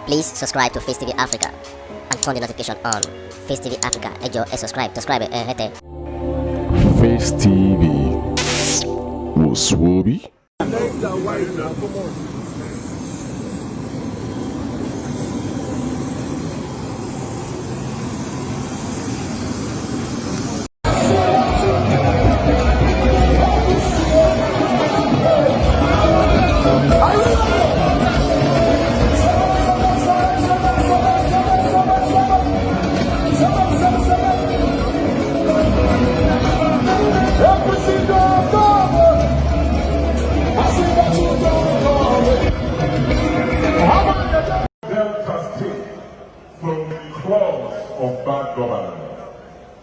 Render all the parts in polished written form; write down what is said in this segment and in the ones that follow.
Please subscribe to Facetv Africa and turn the notification on. Facetv Africa, subscribe, hete. Face TV was Swoby. Of bad governance.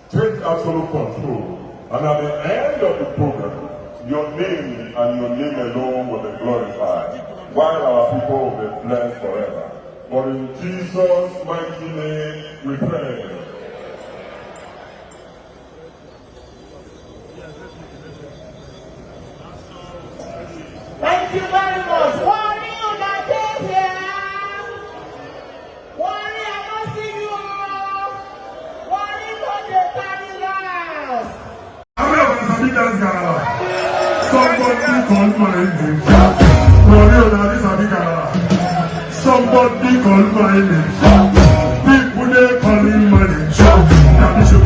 Take absolute control, and at the end of the program, your name and your name alone will be glorified, while our people will be blessed forever. For in Jesus' mighty name we pray. Thank you very much. Warri, you got this here. Warri, I must see you all. Warri, don't you carry last. Somebody call my name. Somebody call my name. People they calling my name. That should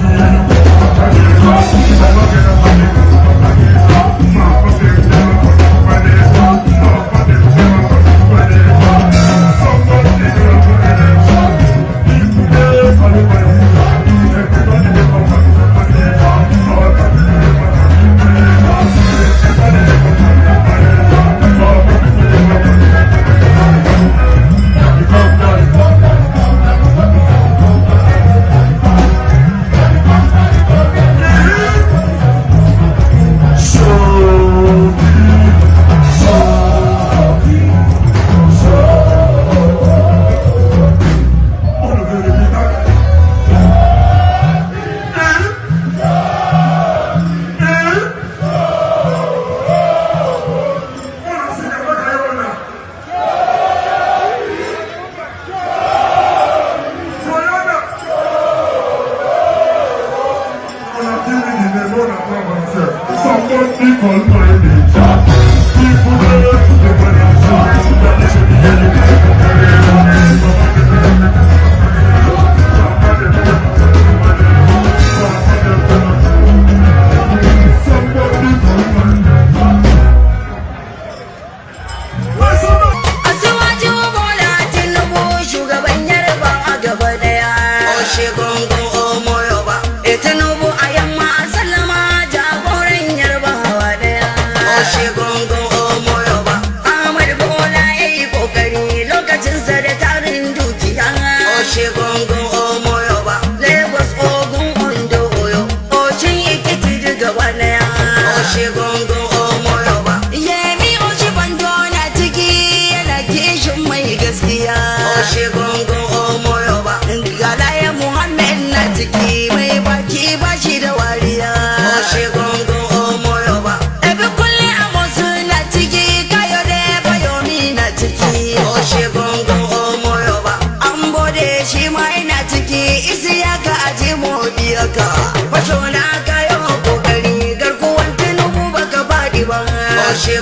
be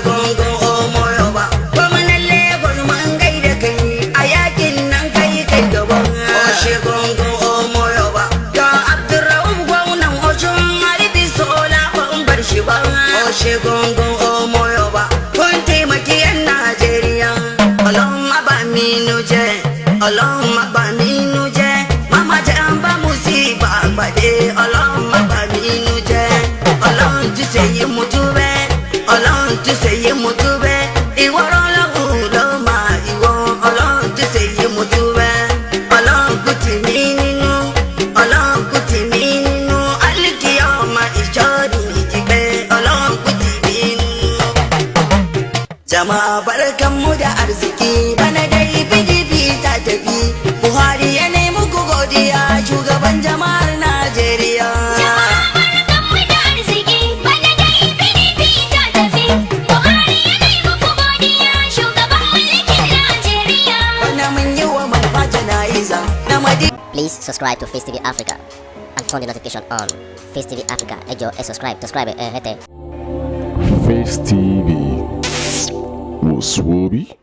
jama'a barkanmu da arziki bana dai PDP ta tafi Buhari ya nemi ku godiya shugaban jama'ar Najeriya. Jama'a barkanmu da arziki bana dai PDP ta tafi Buhari ya ba jana'iza na madi. Please subscribe to Face TV Africa and turn the notification on. Face TV Africa, ẹ jọ̀ọ́ ẹ subscribe, hete. Face TV was Swoby.